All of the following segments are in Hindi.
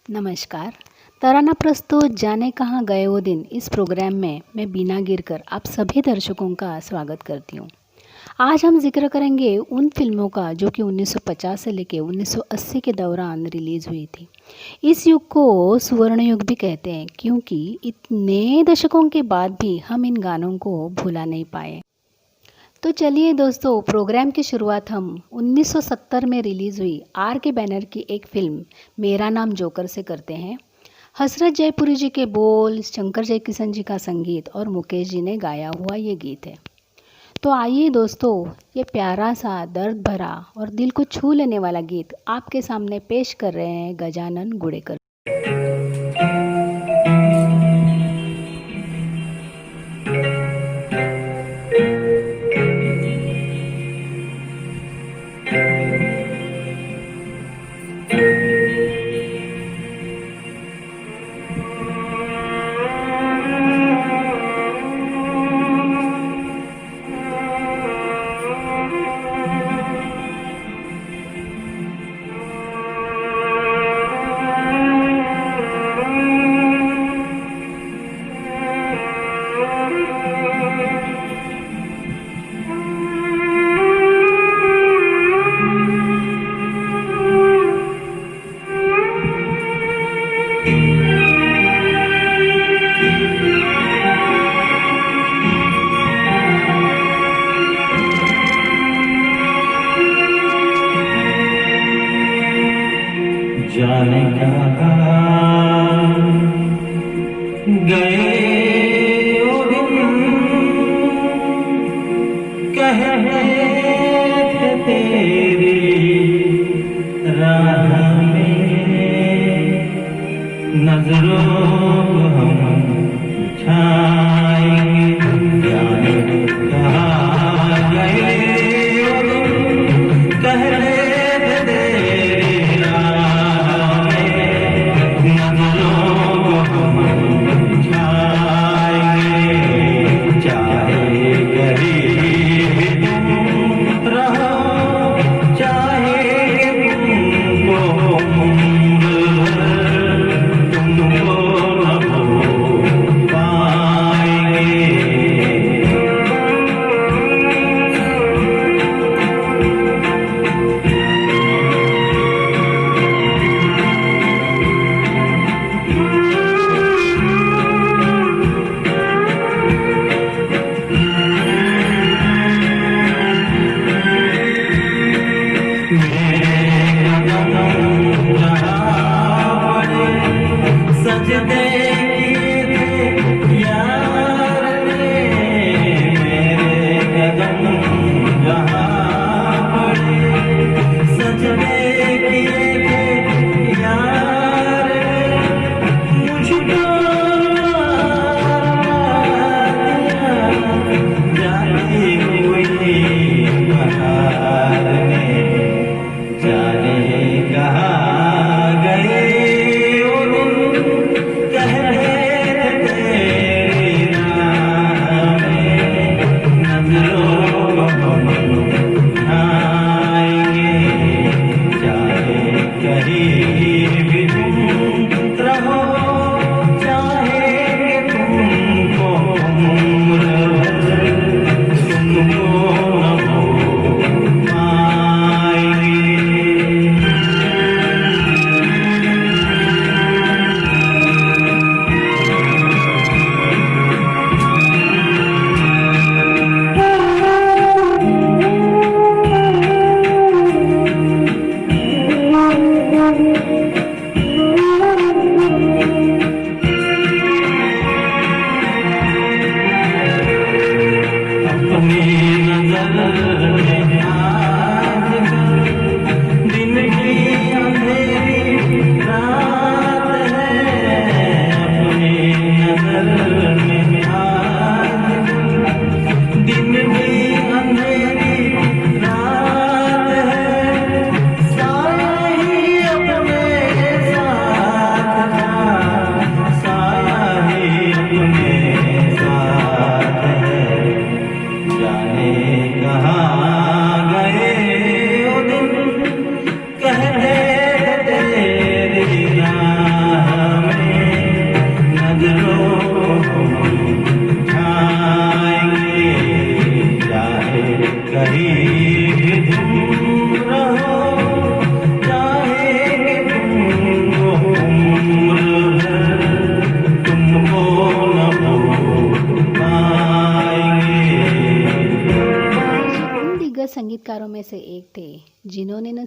नमस्कार। तराना प्रस्तुत जाने कहाँ गए वो दिन इस प्रोग्राम में मैं बीना गिरकर आप सभी दर्शकों का स्वागत करती हूँ। आज हम जिक्र करेंगे उन फिल्मों का जो कि 1950 से लेकर 1980 के दौरान रिलीज़ हुई थी। इस युग को सुवर्ण युग भी कहते हैं क्योंकि इतने दशकों के बाद भी हम इन गानों को भुला नहीं पाए। तो चलिए दोस्तों, प्रोग्राम की शुरुआत हम 1970 में रिलीज़ हुई आर के बैनर की एक फिल्म मेरा नाम जोकर से करते हैं। हसरत जयपुरी जी के बोल, शंकर जयकिशन जी का संगीत और मुकेश जी ने गाया हुआ ये गीत है। तो आइए दोस्तों, ये प्यारा सा दर्द भरा और दिल को छू लेने वाला गीत आपके सामने पेश कर रहे हैं गजानन गुडेकर। जाने कहाँ गए वो दिन कह रहे थे तेरी राह में नजरों को हम छाएंगे। जाने कहाँ गए वो दिन कह रहे थे तेरी राह में नजरों को हम छाएंगे। चाहे गरीब तुम रहो, चाहे तुमको उम्र तुमको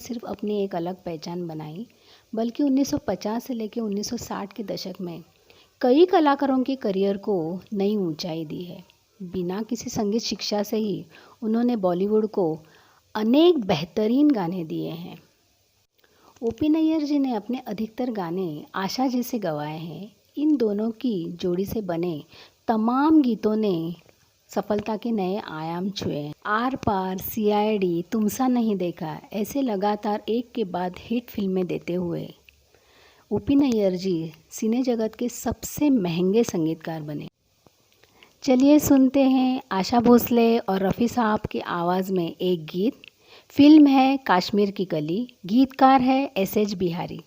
सिर्फ अपनी एक अलग पहचान बनाई, बल्कि 1950 से लेकर 1960 के दशक में कई कलाकारों के करियर को नई ऊंचाई दी है। बिना किसी संगीत शिक्षा से ही उन्होंने बॉलीवुड को अनेक बेहतरीन गाने दिए हैं। ओपी नैयर जी ने अपने अधिकतर गाने आशा जी से गवाए हैं। इन दोनों की जोड़ी से बने तमाम गीतों ने सफलता के नए आयाम छुए हैं। आर पार, CID, तुमसा नहीं देखा, ऐसे लगातार एक के बाद हिट फिल्में देते हुए ओपी नैयर जी सिने जगत के सबसे महंगे संगीतकार बने। चलिए सुनते हैं आशा भोसले और रफ़ी साहब की आवाज़ में एक गीत। फिल्म है कश्मीर की कली, गीतकार है SH बिहारी।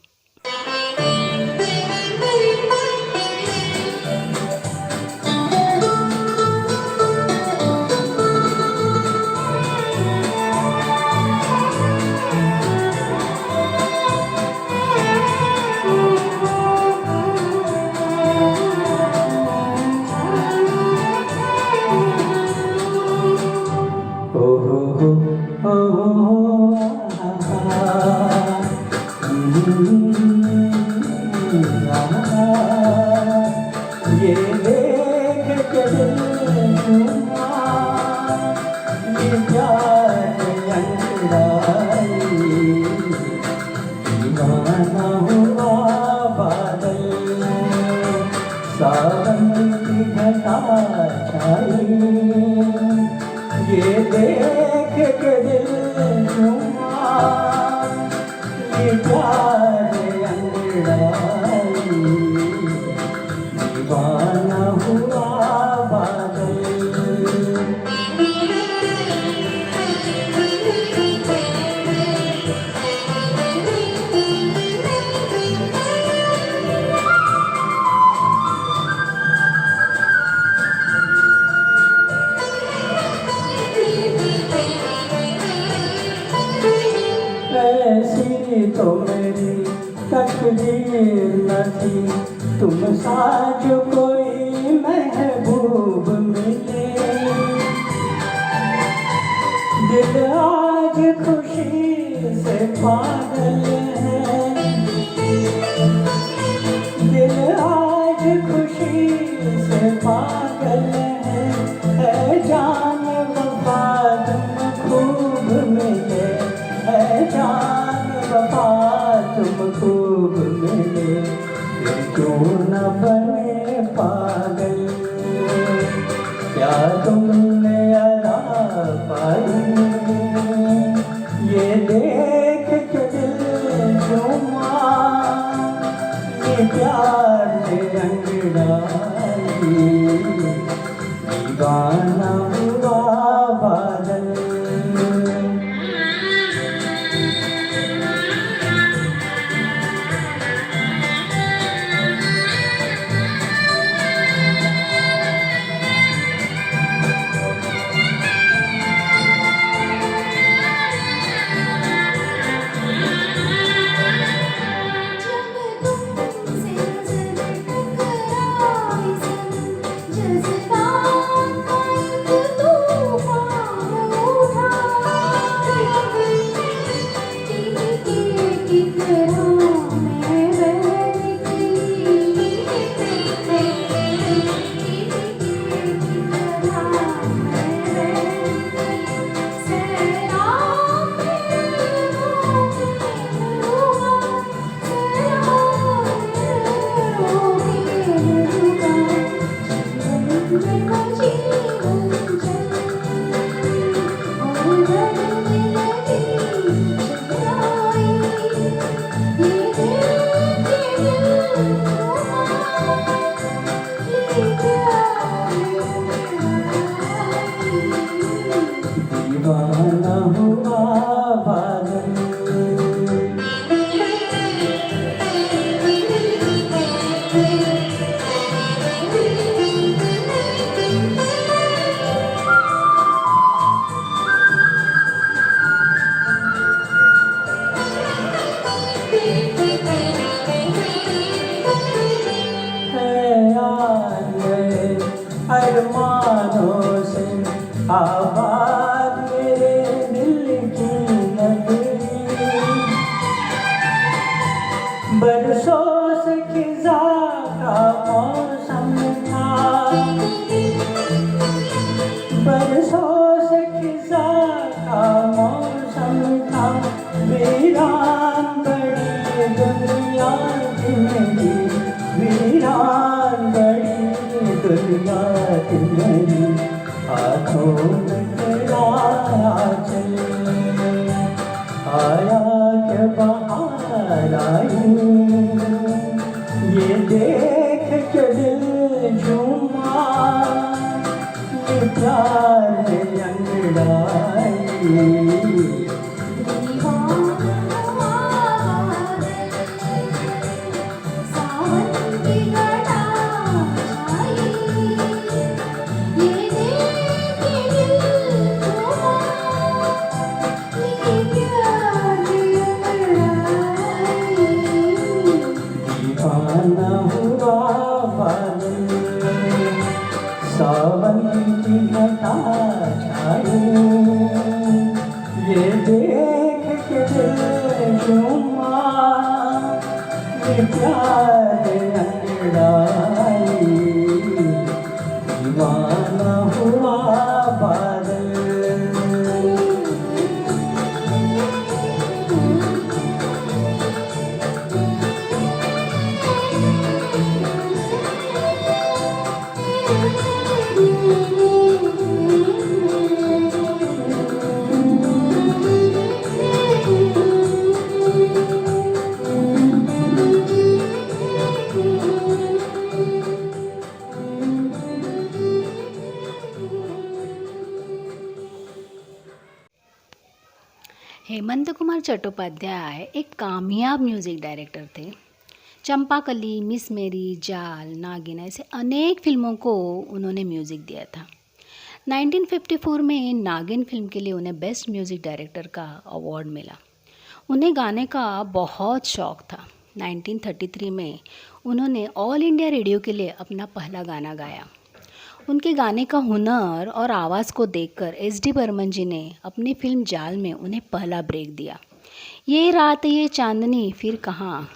ये देख के दिल झूमा, ये प्यार अंतराई, दीवाना हुआ बादल, सावन की घटा छाई, ये देख के दिल झूमा, ये प्यार अंतराई, दीवाना हुआ बादल। ऐसी तो मेरी तकदीर न थी, तुम सा जो कोई महबूब मिले, दिल आज खुशी से पागल है, दिल आज खुशी से पागल है जान वफा तुम खूब मिले, है जान वफा तुम खूब मिले, क्यों न बने पागल, क्या तुमने अदा पाई, ये देख के दिल झूमा, ये प्यार से अंगड़ाई, दीवाना हुआ बादल। दीवाना हुआ बादल। अरमानों से आबाद मेरे दिल की नगरी, बरसों से खिजा का मौसम था, बरसों से खिजा का मौसम था, वीरान बड़ी दुनिया थी मेरी, वीरान बड़ी दुनिया थी मेरी, आँखों में तेरा आंचल आया के बाहर आई, ये देख के दिल झूमा, ये प्यार में अंगड़ाई। दीवाना हुआ बादल, सावन की घटा छाई, ये देख के दिल झूमा, ये प्यार अंगड़ाई। दीवाना हुआ बादल। हेमंत कुमार चट्टोपाध्याय एक कामयाब म्यूज़िक डायरेक्टर थे। चंपाकली, मिस मेरी, जाल, नागिन ऐसे अनेक फिल्मों को उन्होंने म्यूज़िक दिया था। 1954 में नागिन फिल्म के लिए उन्हें बेस्ट म्यूज़िक डायरेक्टर का अवार्ड मिला। उन्हें गाने का बहुत शौक़ था। 1933 में उन्होंने ऑल इंडिया रेडियो के लिए अपना पहला गाना गाया। उनके गाने का हुनर और आवाज़ को देखकर एस.डी. बर्मन जी ने अपनी फिल्म जाल में उन्हें पहला ब्रेक दिया। ये रात ये चांदनी फिर कहाँ,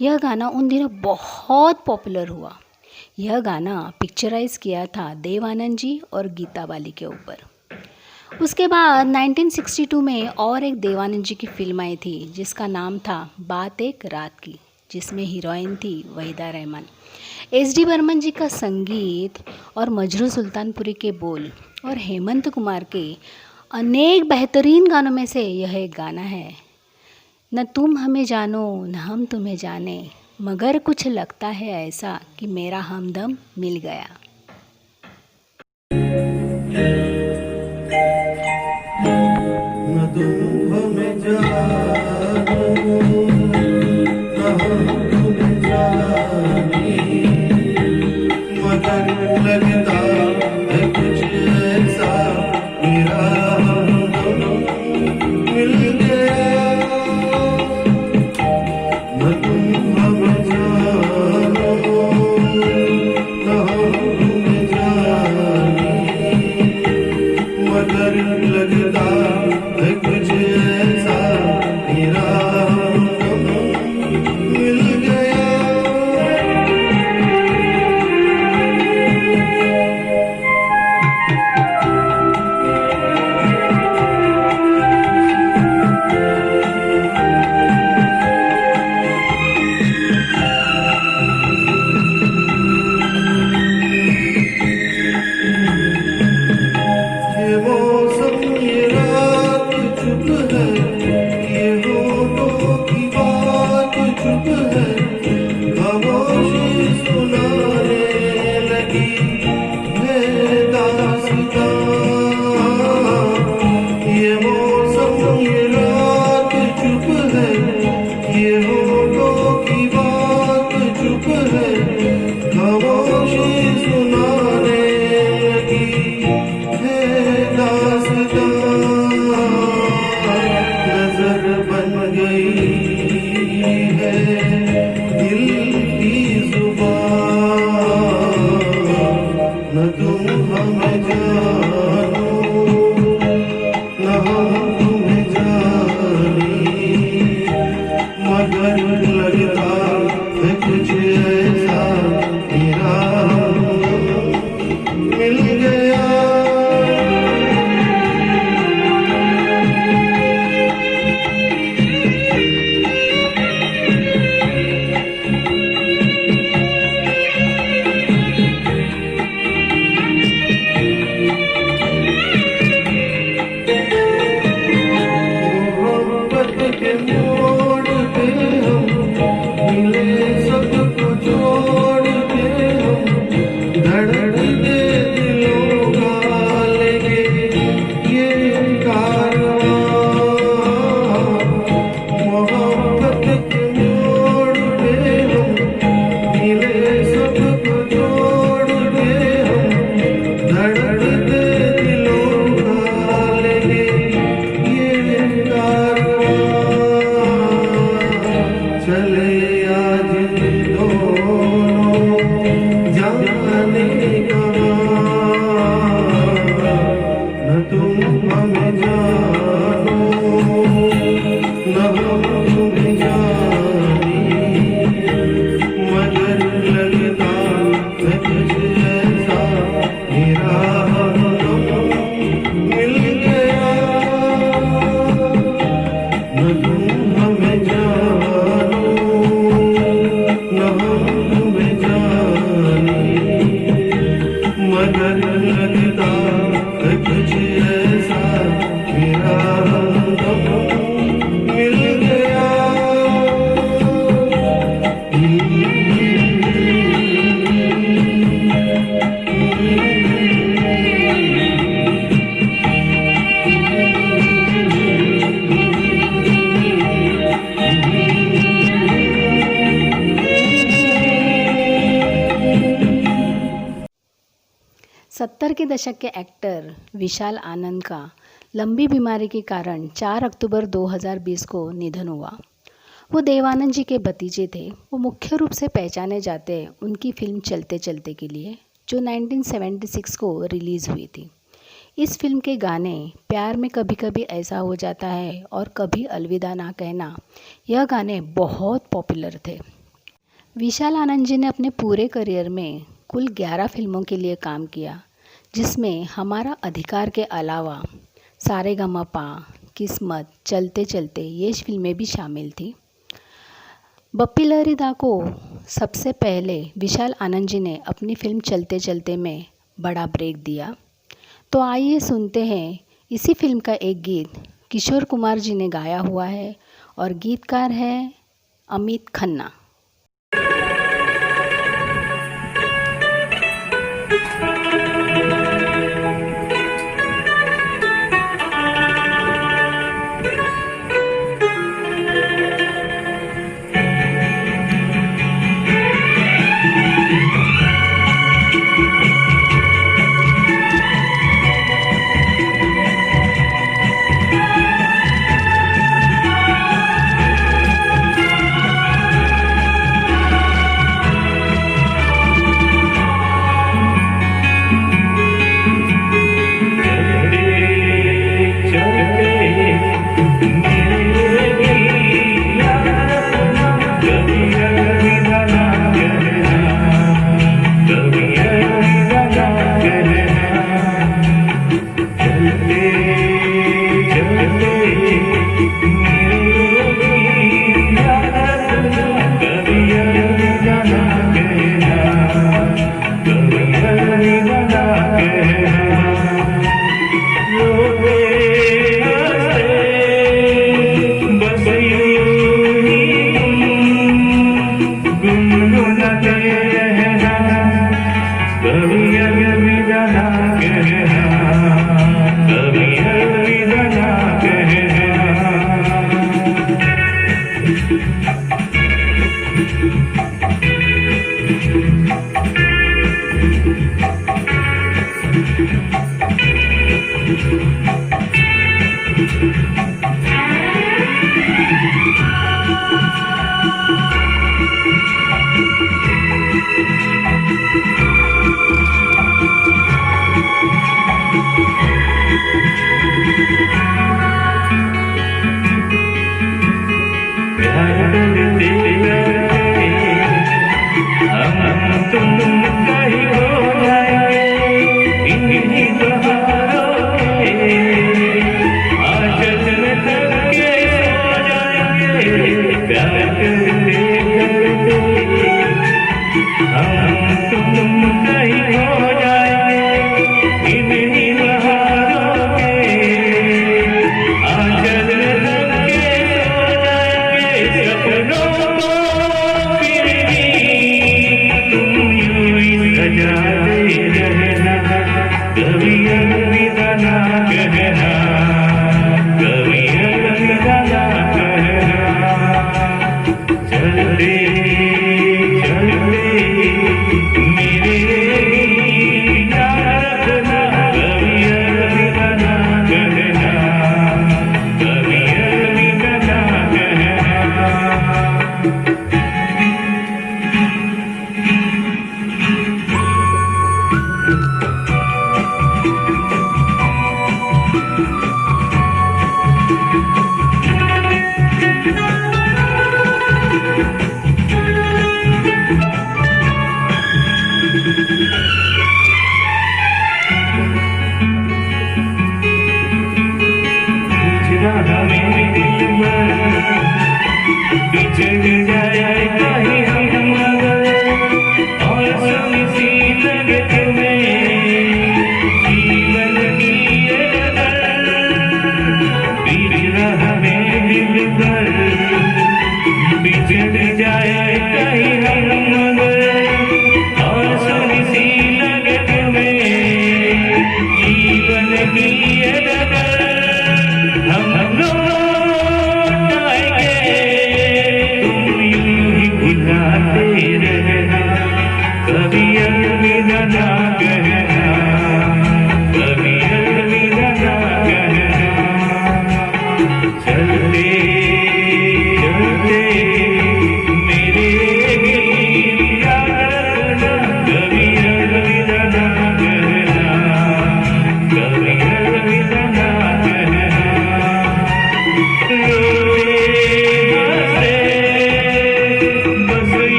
यह गाना उन दिनों बहुत पॉपुलर हुआ। यह गाना पिक्चराइज़ किया था देव आनंद जी और गीता बाली के ऊपर। उसके बाद 1962 में और एक देव आनंद जी की फिल्म आई थी जिसका नाम था बात एक रात की, जिसमें हीरोइन थी वहीदा रहमान। एस.डी. बर्मन जी का संगीत और मजरू सुल्तानपुरी के बोल और हेमंत कुमार के अनेक बेहतरीन गानों में से यह एक गाना है। न तुम हमें जानो न हम तुम्हें जाने, मगर कुछ लगता है ऐसा कि मेरा हमदम मिल गया। न तुम हमें जानो न हम तुम्हें जाने, मगर लगता है कुछ ऐसा मेरा हमदम मिल गया। न तुम हमें जानो न हम तुम्हें जाने, मगर लगता है कुछ ऐसा मेरा हमदम मिल गया। मिले सबको छोड़ के हम धड़कते दिलों का लेंगे ये कारवां मोहब्बत के मोड़ पे हम मिले सबको छोड़ के हम धड़कते दिलों का लेंगे ये कारवां चले आज दोनों जाने कहाँ न तुम हमें जानो न हम तुम्हें जानी मगर लगता है कुछ ऐसा मेरा हम मिल गया न तुम हमें जानो न हम तुम्हें जानी मगर लगता है कुछ ऐसा मेरा हम मिल गया सत्तर के दशक के एक्टर विशाल आनंद का लंबी बीमारी के कारण 4 अक्टूबर 2020 को निधन हुआ। वो देवानंद जी के भतीजे थे। वो मुख्य रूप से पहचाने जाते उनकी फिल्म चलते चलते के लिए, जो 1976 को रिलीज़ हुई थी। इस फिल्म के गाने प्यार में कभी कभी ऐसा हो जाता है और कभी अलविदा ना कहना, यह गाने बहुत पॉपुलर थे। विशाल आनंद जी ने अपने पूरे करियर में कुल 11 फिल्मों के लिए काम किया, जिसमें हमारा अधिकार के अलावा सारेगामापा, किस्मत, चलते चलते ये फिल्में भी शामिल थी। बप्पी लहरी दा को सबसे पहले विशाल आनंद जी ने अपनी फिल्म चलते चलते में बड़ा ब्रेक दिया। तो आइए सुनते हैं इसी फिल्म का एक गीत किशोर कुमार जी ने गाया हुआ है और गीतकार है अमित खन्ना।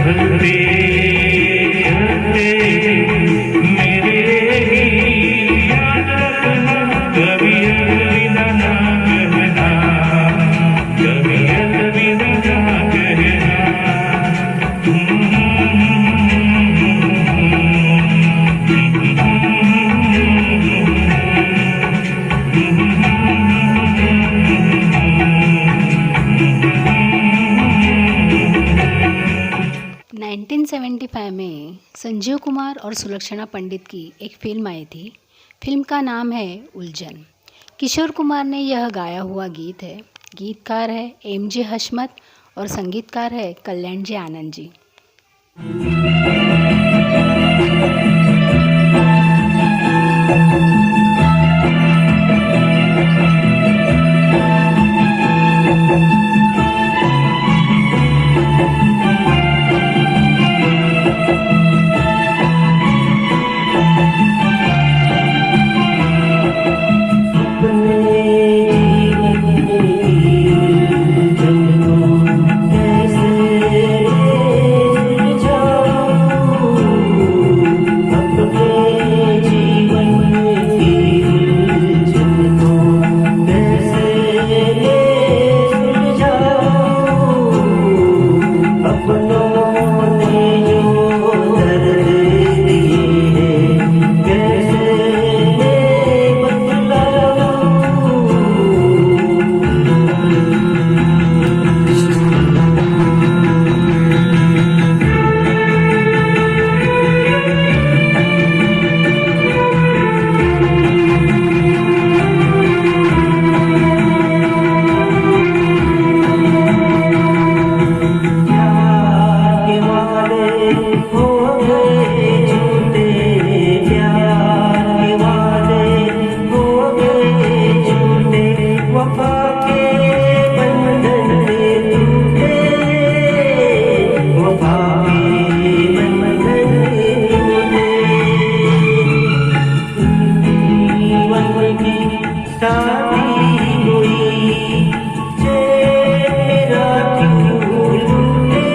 चलते चलते मेरे ही याद रखना, कभी अलविदा ना कहना, कभी अलविदा ना कहना। नाइनटीन 1975 में संजीव कुमार और सुलक्षणा पंडित की एक फिल्म आई थी। फिल्म का नाम है उलझन। किशोर कुमार ने यह गाया हुआ गीत है। गीतकार है एम.जे. हशमत और संगीतकार है कल्याण जी आनंद जी। तेरा क्यों लूटे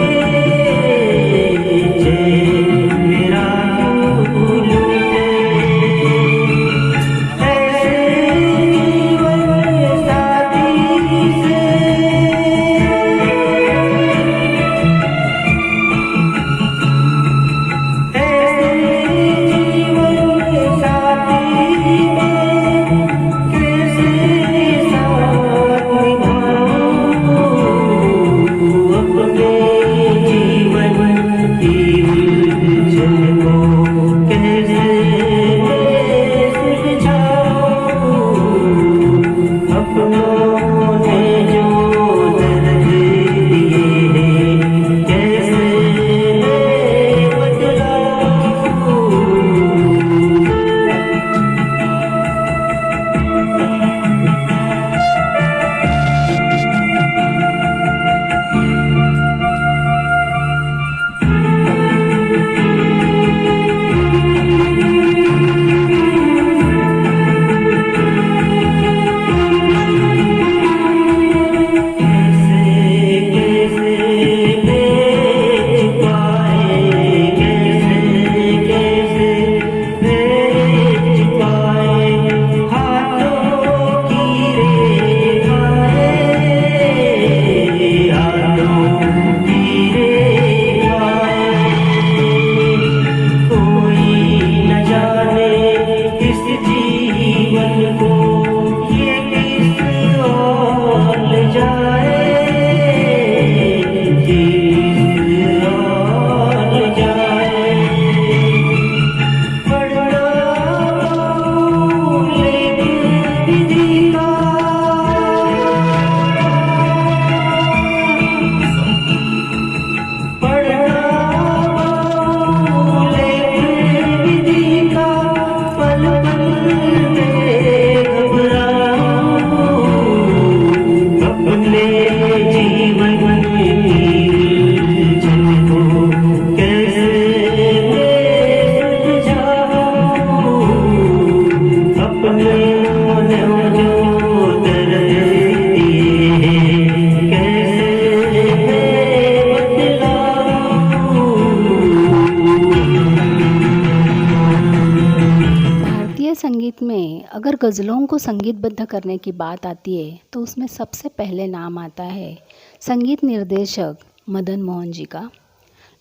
अगर गज़लों को संगीतबद्ध करने की बात आती है तो उसमें सबसे पहले नाम आता है संगीत निर्देशक मदन मोहन जी का।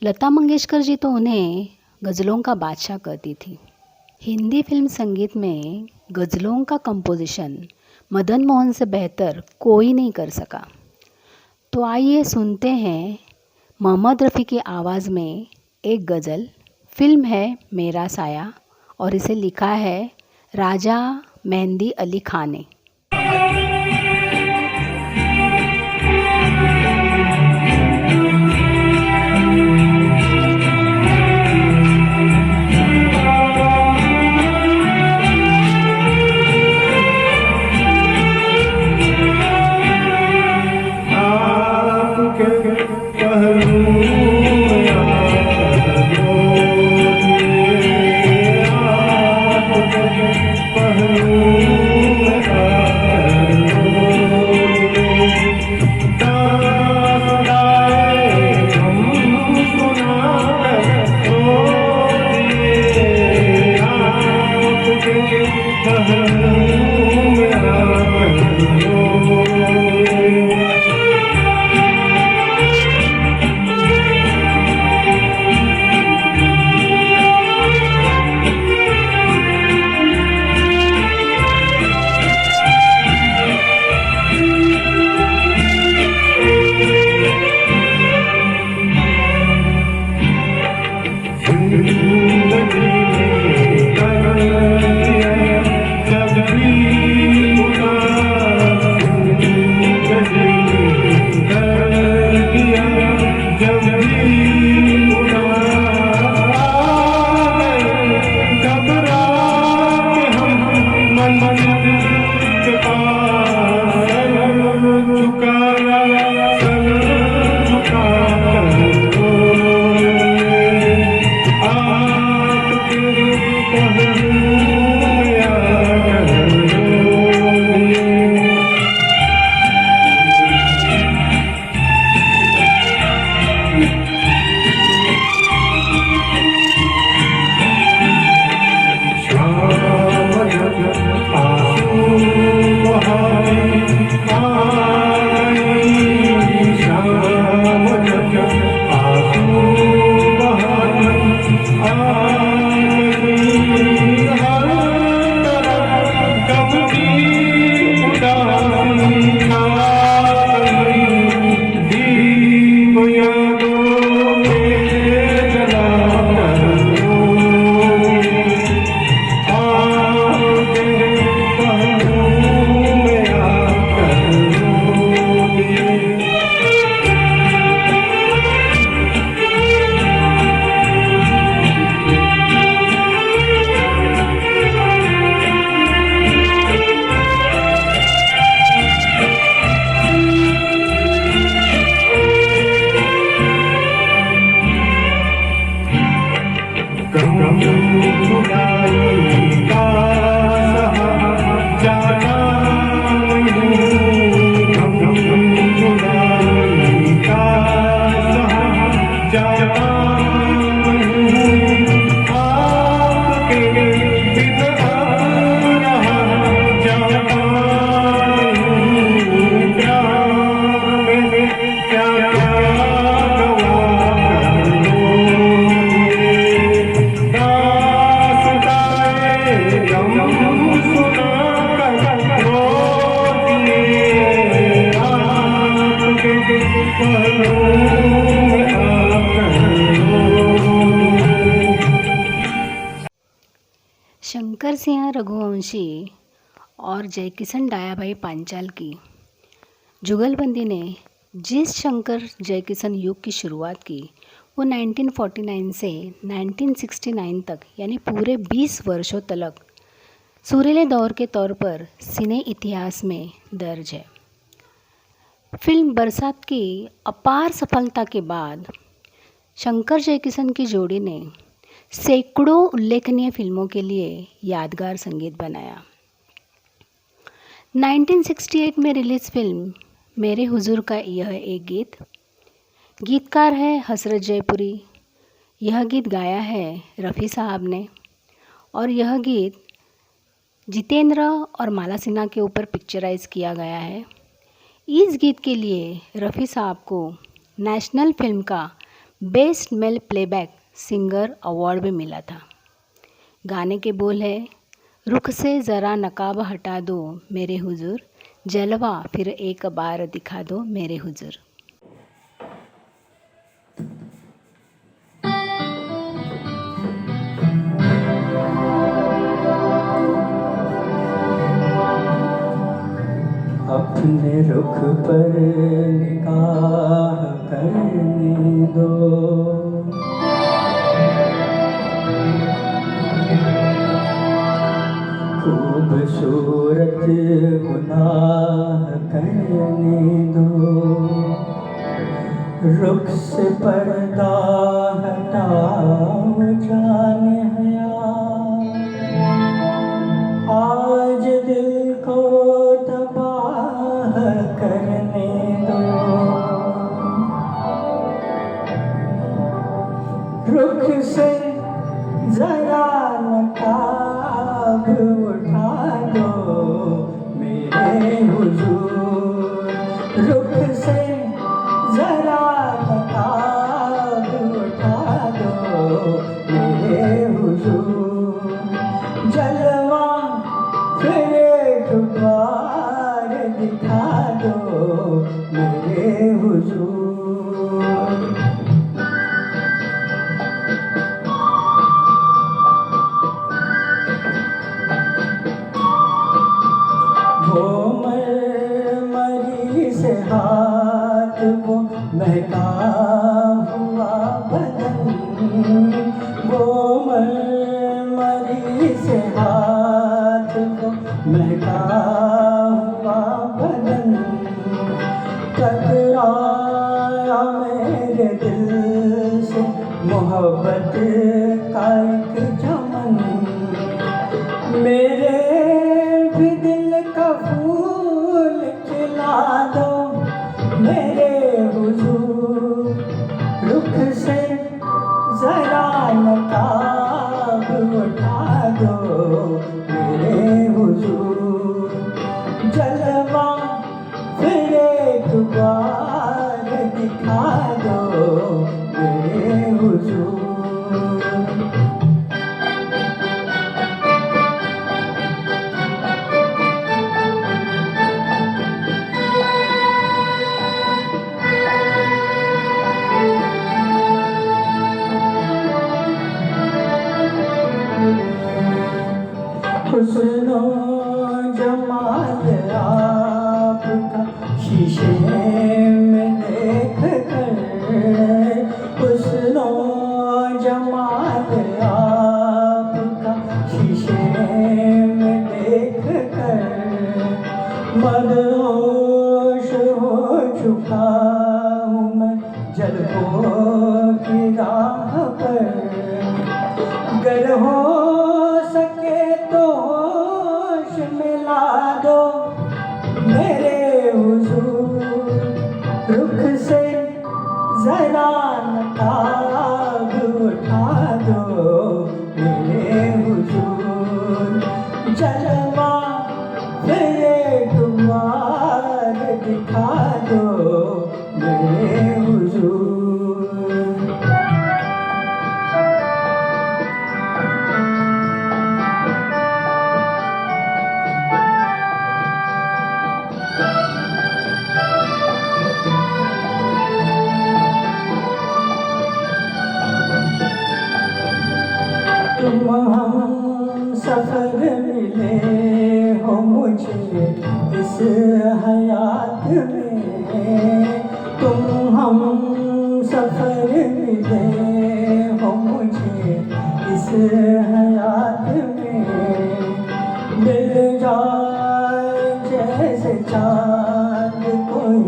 लता मंगेशकर जी तो उन्हें गज़लों का बादशाह कहती थी। हिंदी फिल्म संगीत में गज़लों का कंपोजिशन मदन मोहन से बेहतर कोई नहीं कर सका। तो आइए सुनते हैं मोहम्मद रफ़ी की आवाज़ में एक गज़ल। फिल्म है मेरा साया और इसे लिखा है राजा मेहंदी अली खान ने। शंकर सिंह रघुवंशी और जयकिशन डायाभाई पांचाल की जुगलबंदी ने जिस शंकर जयकिशन युग की शुरुआत की वो 1949 से 1969 तक यानी पूरे 20 वर्षों तक सुरीले दौर के तौर पर सिने इतिहास में दर्ज है। फिल्म बरसात की अपार सफलता के बाद शंकर जयकिशन की जोड़ी ने सैकड़ों उल्लेखनीय फिल्मों के लिए यादगार संगीत बनाया। 1968 में रिलीज फिल्म मेरे हुजूर का यह एक गीत, गीतकार है हसरत जयपुरी। यह गीत गाया है रफ़ी साहब ने और यह गीत जितेंद्र और माला सिन्हा के ऊपर पिक्चराइज किया गया है। इस गीत के लिए रफ़ी साहब को नेशनल फिल्म का best male playback singer award भी मिला था। गाने के बोल है, रुख से ज़रा नकाब हटा दो मेरे हुजूर, जलवा फिर एक बार दिखा दो मेरे हुजूर। अपने रुख पर निगाह करने दो, खूबसूरत गुनाह करने दो, रुख से पर्दा हटाओ जाने हया, आज दिल को तबाह करने दो, रुख से जरा नकाब उठा दो मेरे हुजूर, रुख से जरा नकाब उठा दो मेरे हुजूर, जलवा फिर एक बार दिखा दो मेरे हुजूर। वो मरमरी से हाथ, वो महका हुआ बदन, वो मरमरी से हाथ, वो महका हुआ बदन, टकराया मेरे दिल से मोहब्बत का एक चमन, मेरे भी दिल का फूल खिला दो मेरे हुजूर, रुख से जरा नकाब उठा दो मेरे हुजूर, जलवा फिर एक बार दिखा दो मेरे हुजूर। हुस्नो जमाल आपका शीशे में देख कर, हुस्नो जमाल आपका शीशे में देख कर, मदहोश हो चुका हूँ मैं जलवों की राह पर, गर हो सके तो होश मिला दो मेरे हुजूर, रुख से जरा नकाब उठा दो मेरे हुजूर, जलवा फिर एक बार दिखा दो मेरे हुजूर। तुम हम सफर मिले हो मुझे इस हयात में, तुम हम सफर मिले हो मुझे इस हयात में, मिल जाए जैसे चाँद कोई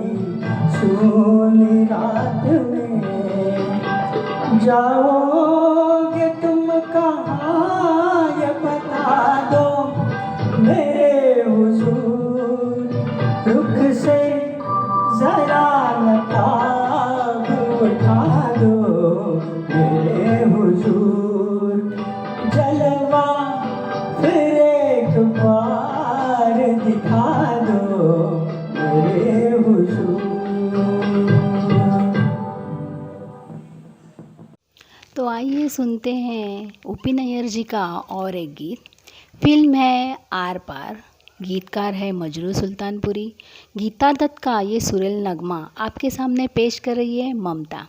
सोनी रात में, जाओगे तुम कहाँ ये बता दो मेरे हुजूर, रुख से जरा नकाब उठा दो मेरे हुजूर, जलवा फिर एक बार आइए सुनते हैं उपिन नैयर जी का और एक गीत। फिल्म है आर पार, गीतकार है मजरू सुल्तानपुरी। गीता दत्त का ये सुरेल नगमा आपके सामने पेश कर रही है ममता।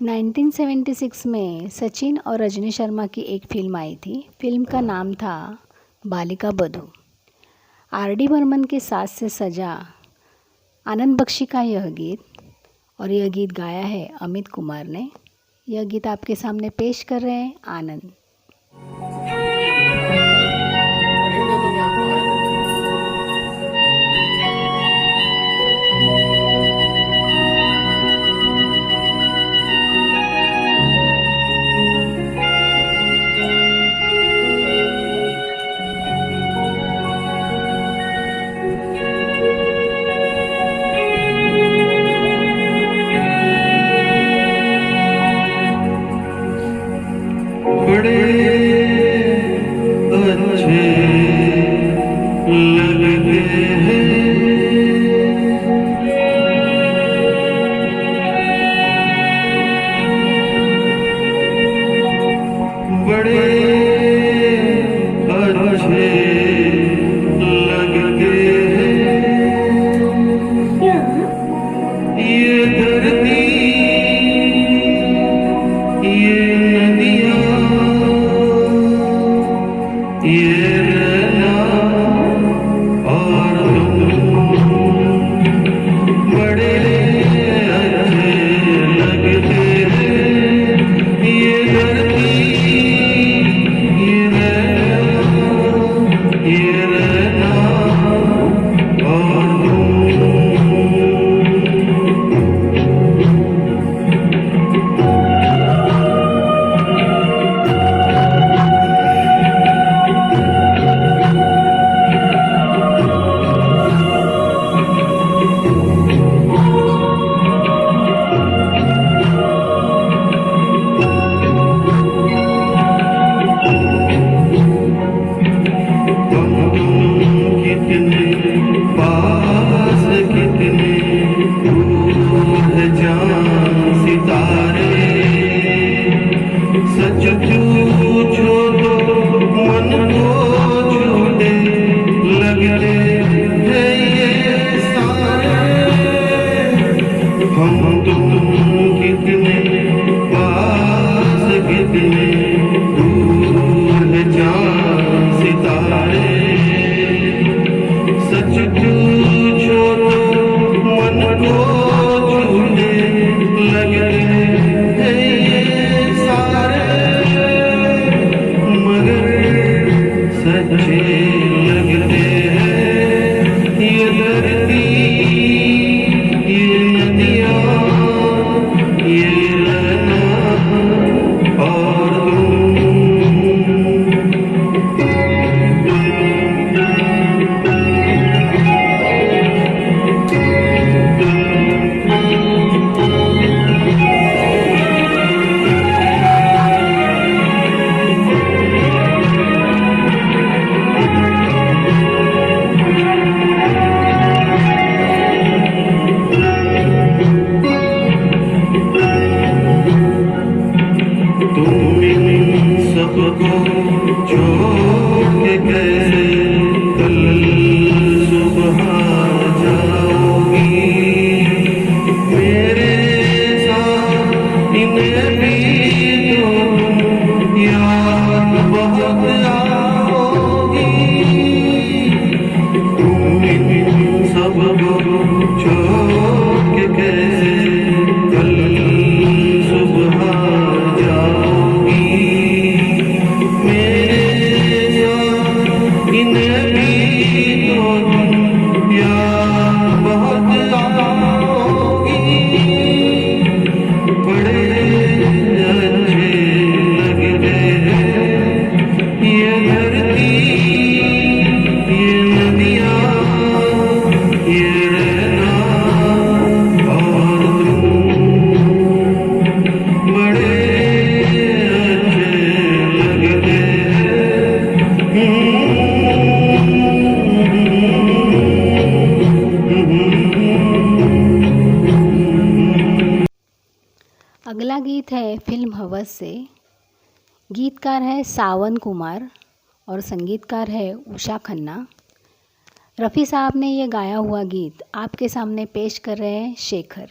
नाइनटीन 1976 में सचिन और रजनी शर्मा की एक फ़िल्म आई थी। फिल्म का नाम था बालिका बधू। आर.डी. बर्मन के साथ से सजा आनंद बख्शी का यह गीत, और यह गीत गाया है अमित कुमार ने। यह गीत आपके सामने पेश कर रहे हैं आनंद। बड़े इन्हें भी तो याद बहुत आओगी, इन सबको छोड़ के कैसे कल सुबह जाओगी मेरे साथ। इन्हें भी तो याद बहुत आओगी, बड़े अच्छे लगते हैं ये धरती, ये नदियाँ, ये रहना और तुम, बड़े अच्छे लगते हैं। अगला गीत है फिल्म हवस से। गीतकार है सावन कुमार और संगीतकार है उषा खन्ना। रफ़ी साहब ने ये गाया हुआ गीत आपके सामने पेश कर रहे हैं शेखर।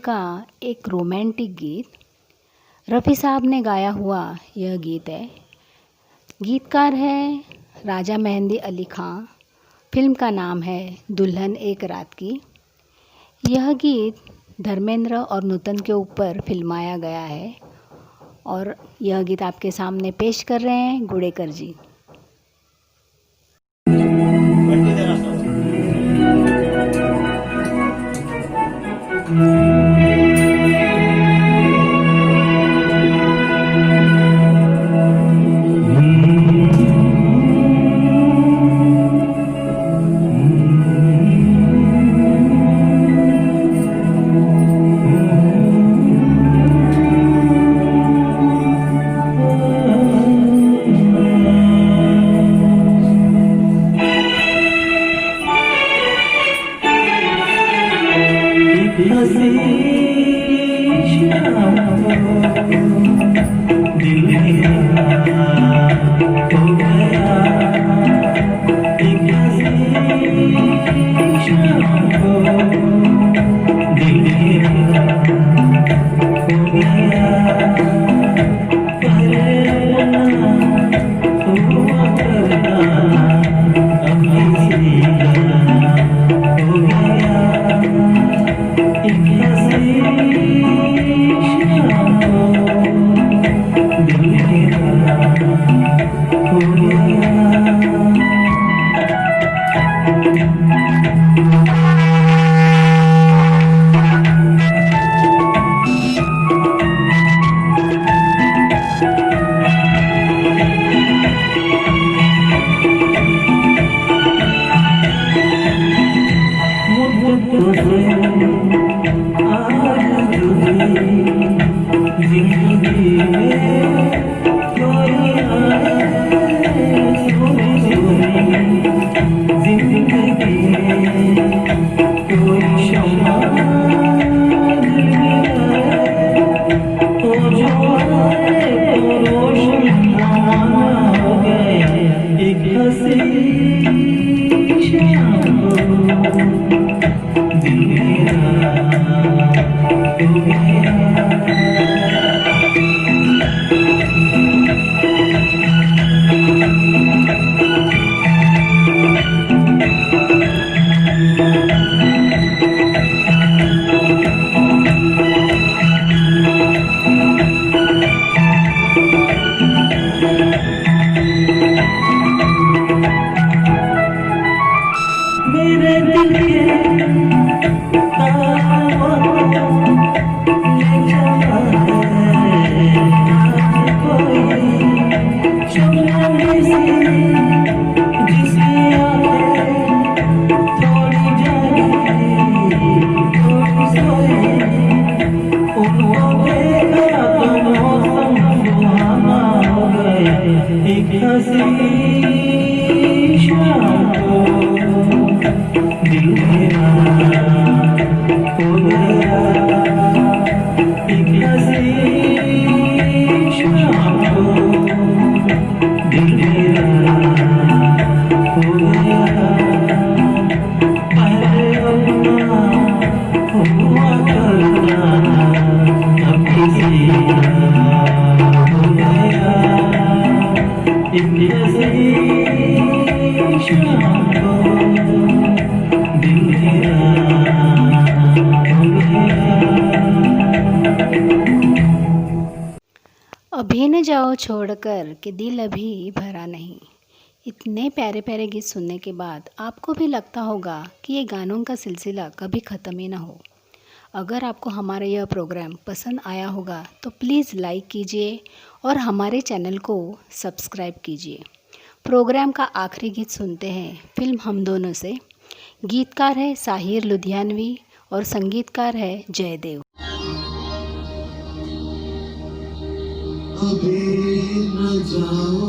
का एक रोमांटिक गीत रफ़ी साहब ने गाया हुआ यह गीत है। गीतकार है राजा मेहंदी अली खां। फिल्म का नाम है दुल्हन एक रात की। यह गीत धर्मेंद्र और नूतन के ऊपर फिल्माया गया है और यह गीत आपके सामने पेश कर रहे हैं गुडेकर जी। अभी न जाओ छोड़कर कि दिल अभी भरा नहीं। इतने प्यारे प्यारे गीत सुनने के बाद आपको भी लगता होगा कि ये गानों का सिलसिला कभी ख़त्म ही ना हो। अगर आपको हमारा यह प्रोग्राम पसंद आया होगा तो प्लीज़ लाइक कीजिए और हमारे चैनल को सब्सक्राइब कीजिए। प्रोग्राम का आखिरी गीत सुनते हैं फिल्म हम दोनों से। गीतकार है साहिर लुधियानवी और संगीतकार है जयदेव। अभी न जाओ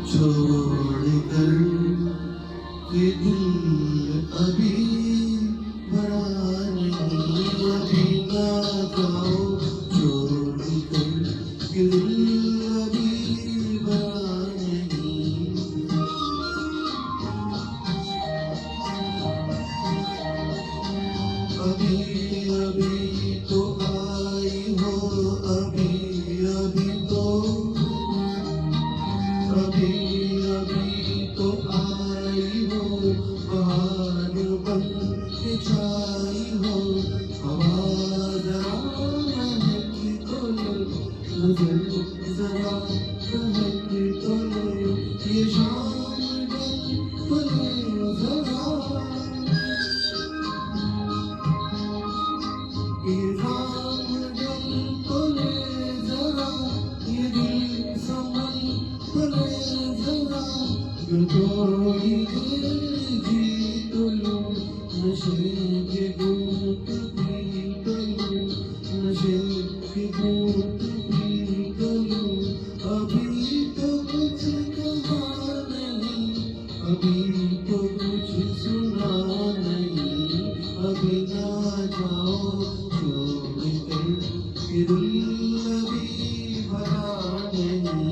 छोड़ कर कि दिल अभी भरा नहीं। अभी न जाओ छोड़ कर कि दिल अभी भरा नहीं। अभी जरा महक तो ले ये शाम तो ले जरा ये शाम तो ले जरा ये दिल समन तो ले जरा थोड़ी देर जी तो लो नशे के घूंट पी तो लो नशे के घूंट पी तो लो अभी तो कुछ कहा नहीं अभी तो कुछ सुना नहीं अभी ना जाओ छोड़ कर कि दिल अभी भरा नहीं